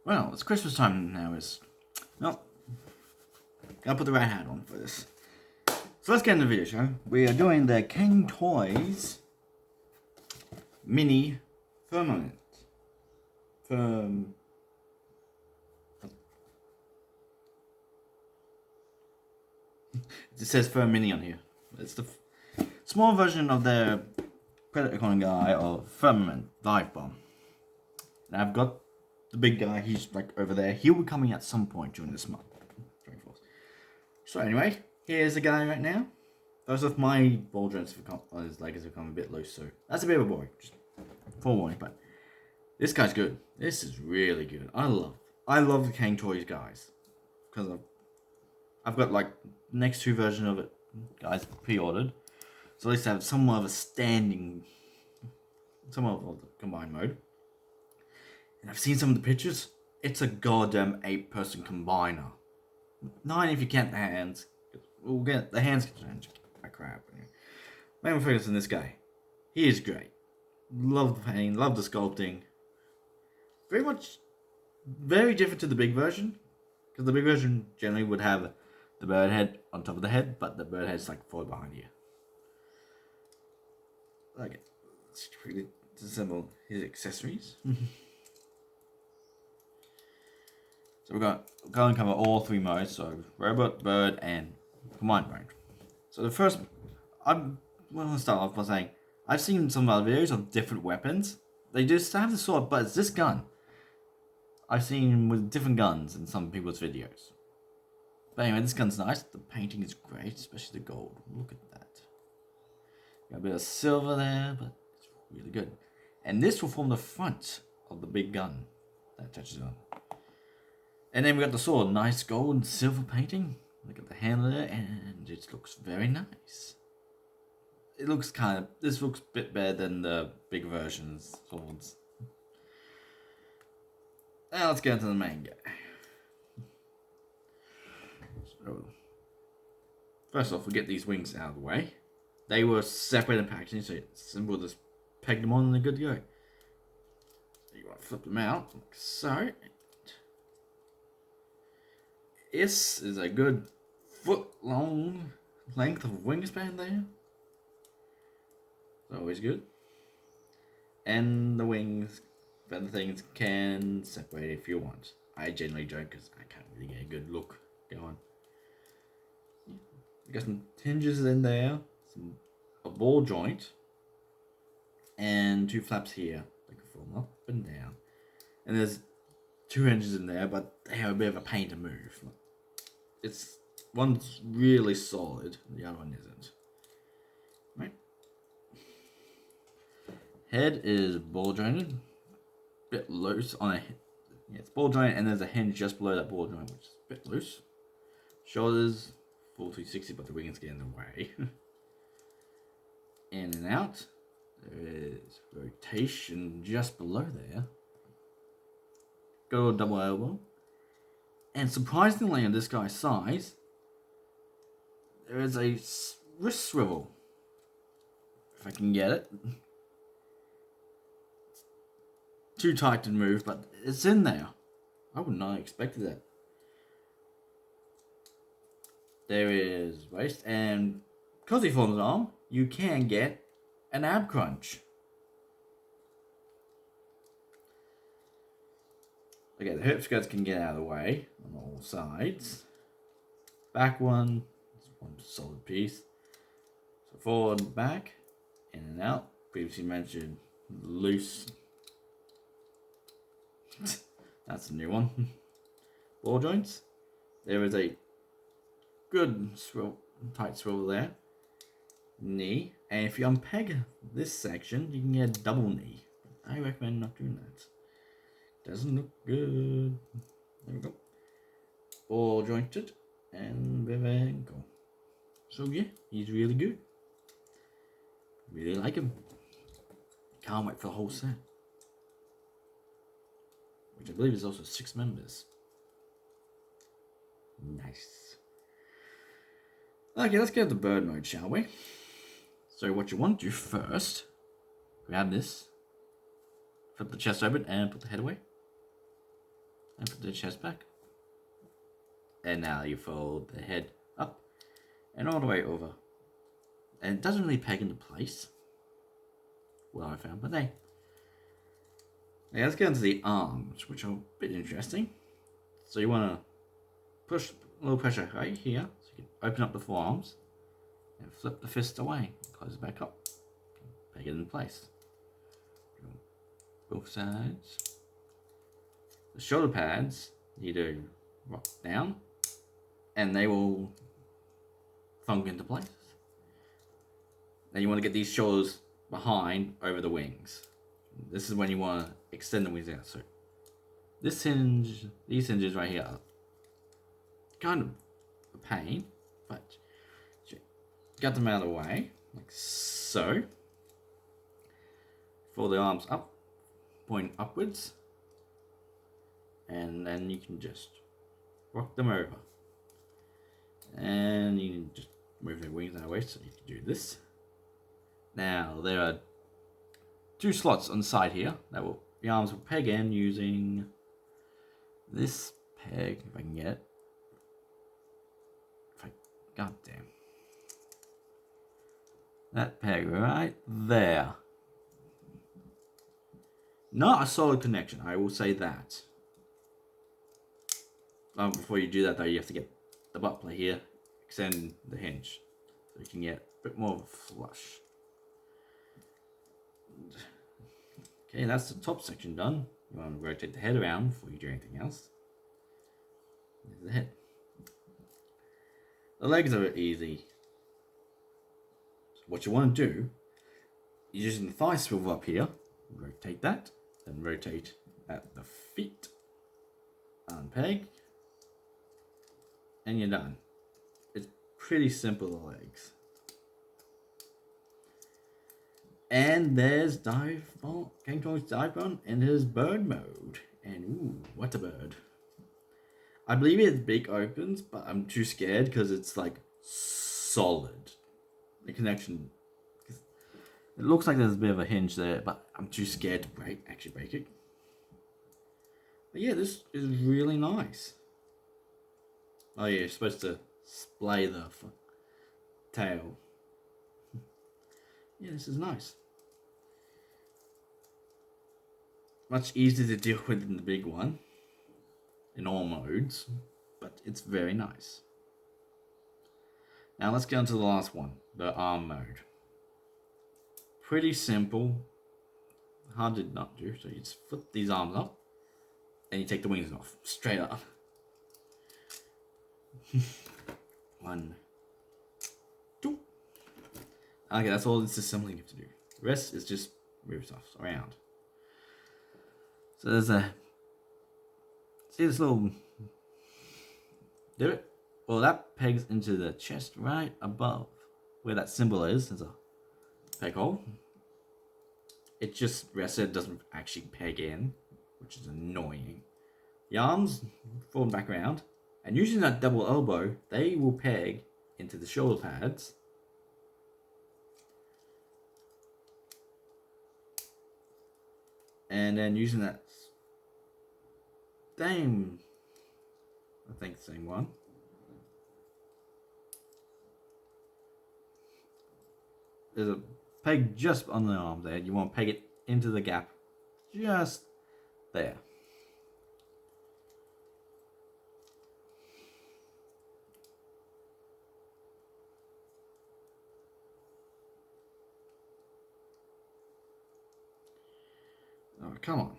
Well, it's Christmas time now. No, gotta put the right hat on for this. So let's get into the video, shall we? We are doing the Cang Toys Mini Firmament. It says Firm Mini on here. It's the small version of the Predacon guy of Firmament Dive Bomb. And I've got the big guy, he's like over there. He'll be coming at some point during this month. 24th. So anyway, here's the guy right now. First off, my ball joints his leg has become a bit loose, so that's a bit of a boring. Just forewarning, but this guy's good. This is really good. I love the Cang Toys guys. Because I've got like the next two versions of it, guys, pre-ordered. So at least I have somewhat of a standing, somewhat of the combined mode. And I've seen some of the pictures. It's a goddamn 8-person combiner. 9 if you count the hands. We'll get the hands. Crap. Main focus on this guy. He is great. Love the painting. Love the sculpting. Very different to the big version. Because the big version generally would have the bird head on top of the head, but the bird head's like forward behind you. Okay. Let's quickly disassemble his accessories. So we're going to cover all 3 modes, so robot, bird, and combined mode. So the first, I'm going to start off by saying, I've seen some other videos of different weapons. They just have the sword, but it's this gun. I've seen with different guns in some people's videos. But anyway, this gun's nice. The painting is great, especially the gold. Look at that. Got a bit of silver there, but it's really good. And this will form the front of the big gun that touches on. And then we got the sword, nice gold and silver painting. Look at the handle there, and it looks very nice. This looks a bit better than the big version's swords. Now let's get into the main guy. So, first off, we get these wings out of the way. They were separated packaging, so it's simple, just peg them on and they're good to go. You want to flip them out, like so. This is a good foot-long length of wingspan there. It's always good. And the wings, feather things can separate if you want. I generally don't because I can't really get a good look going. Got some hinges in there, a ball joint, and 2 flaps here. They can form up and down. And there's 2 hinges in there, but they have a bit of a pain to move. One's really solid, the other one isn't. Right. Head is ball jointed, bit loose on it's ball joint, and there's a hinge just below that ball joint, which is a bit loose. Shoulders, full 360, but the wings get in the way. In and out. There is rotation just below there. Go double elbow. And surprisingly, on this guy's size, there is a wrist swivel. If I can get it. Too tight to move, but it's in there. I would not have expected that. There is waist, and because he forms an arm, you can get an ab crunch. Okay, the hip skirts can get out of the way on all sides. Back one solid piece. So forward and back, in and out. Previously mentioned loose. That's a new one. Ball joints. There is a good tight swivel there. Knee. And if you unpeg this section, you can get a double knee. I recommend not doing that. Doesn't look good. There we go. Ball jointed and with ankle. So yeah, he's really good. Really like him. Can't wait for the whole set. Which I believe is also 6 members. Nice. Okay, let's get the bird mode, shall we? So what you want to do first, grab this, flip the chest open and put the head away. and put the chest back. And now you fold the head up and all the way over. And it doesn't really peg into place. Well, I found, but hey. Now let's get into the arms, which are a bit interesting. So you want to push a little pressure right here, so you can open up the forearms and flip the fist away, close it back up, peg it in place. Both sides. The shoulder pads you do rock down, and they will thunk into place. Then you want to get these shoulders behind over the wings. This is when you want to extend the wings out. So this hinge, these hinges right here are kind of a pain, but get them out of the way, like so. Fold the arms up, point upwards, and then you can just rock them over. And you can just move their wings out of the way, so you can do this. Now, there are 2 slots on the side here that will, the arms will peg in using this peg, if I can get it. God damn. That peg right there. Not a solid connection, I will say that. Before you do that though, you have to get the butt plate here, extend the hinge, so you can get a bit more of a flush. Okay, that's the top section done. You want to rotate the head around before you do anything else. There's the head. The legs are easy. So what you want to do is using the thigh swivel up here, rotate that, then rotate at the feet, unpeg, and you're done. It's pretty simple, the legs. And there's Cang's dive bomb in his bird mode. And ooh, what a bird. I believe it has big opens, but I'm too scared because it's like solid. The connection, it looks like there's a bit of a hinge there, but I'm too scared to actually break it. But yeah, this is really nice. Oh yeah, you're supposed to splay the tail. Yeah, this is nice. Much easier to deal with than the big one in all modes, but it's very nice. Now let's get on to the last one, the arm mode. Pretty simple, hard to not do. So you just flip these arms up and you take the wings off, straight up. 1, 2. Okay, that's all this assembly you have to do. The rest is just move stuff around. So there's a, see this little divot? Well, that pegs into the chest right above where that symbol is. There's a peg hole. It just rests there, doesn't actually peg in, which is annoying. The arms fold back around, and using that double elbow, they will peg into the shoulder pads. And then using that same, I think the same one. There's a peg just on the arm there. You want to peg it into the gap just there. Oh, come on.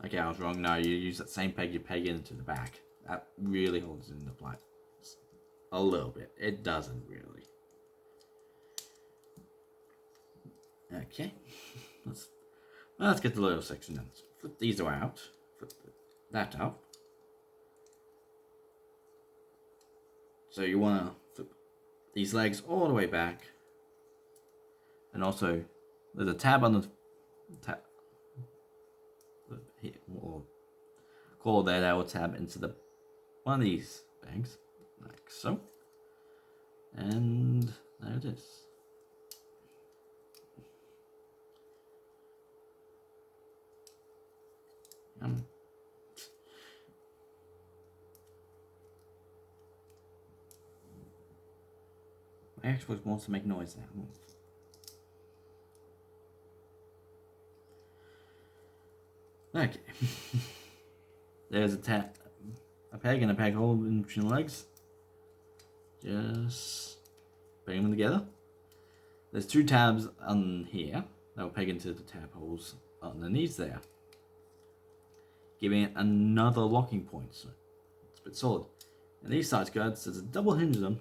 Okay, I was wrong. No, you use that same peg, you peg it into the back. That really holds it into place. A little bit. It doesn't really. Okay. Let's get the little section done. Flip these out. Flip that out. So you want to flip these legs all the way back. And also, there's a tab on the tab. Here, or call there, that will tab into the one of these bags, like so. And there it is. My Xbox wants to make noise now. Okay. There's a peg and a peg hole in between the legs. Just putting them together. There's 2 tabs on here that will peg into the tab holes underneath there, giving it another locking point. So it's a bit solid. And these side skirts, there's a double hinge in them.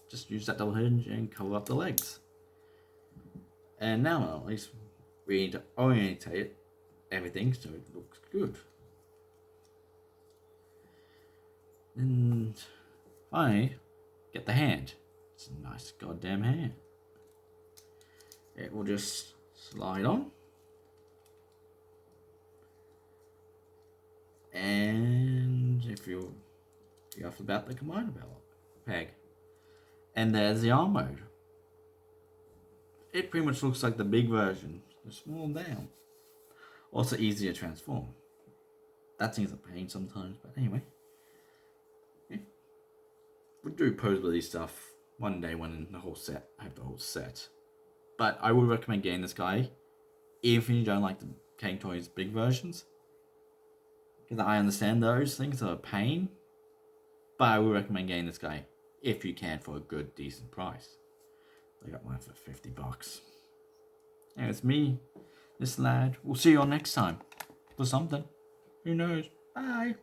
Just use that double hinge and cover up the legs. And now at least we need to orientate everything so it looks good. And finally, get the hand. It's a nice goddamn hand. It will just slide on. And if you have about the combiner peg. And there's the arm mode. It pretty much looks like the big version, just small down. Also easier to transform. That seems a pain sometimes, but anyway. Yeah. We'll do posability stuff one day when I have the whole set. But I would recommend getting this guy if you don't like the Cang Toys big versions. Because I understand those things are a pain. But I would recommend getting this guy if you can for a good, decent price. I got mine for $50. And it's me, this lad. We'll see you all next time for something. Who knows? Bye.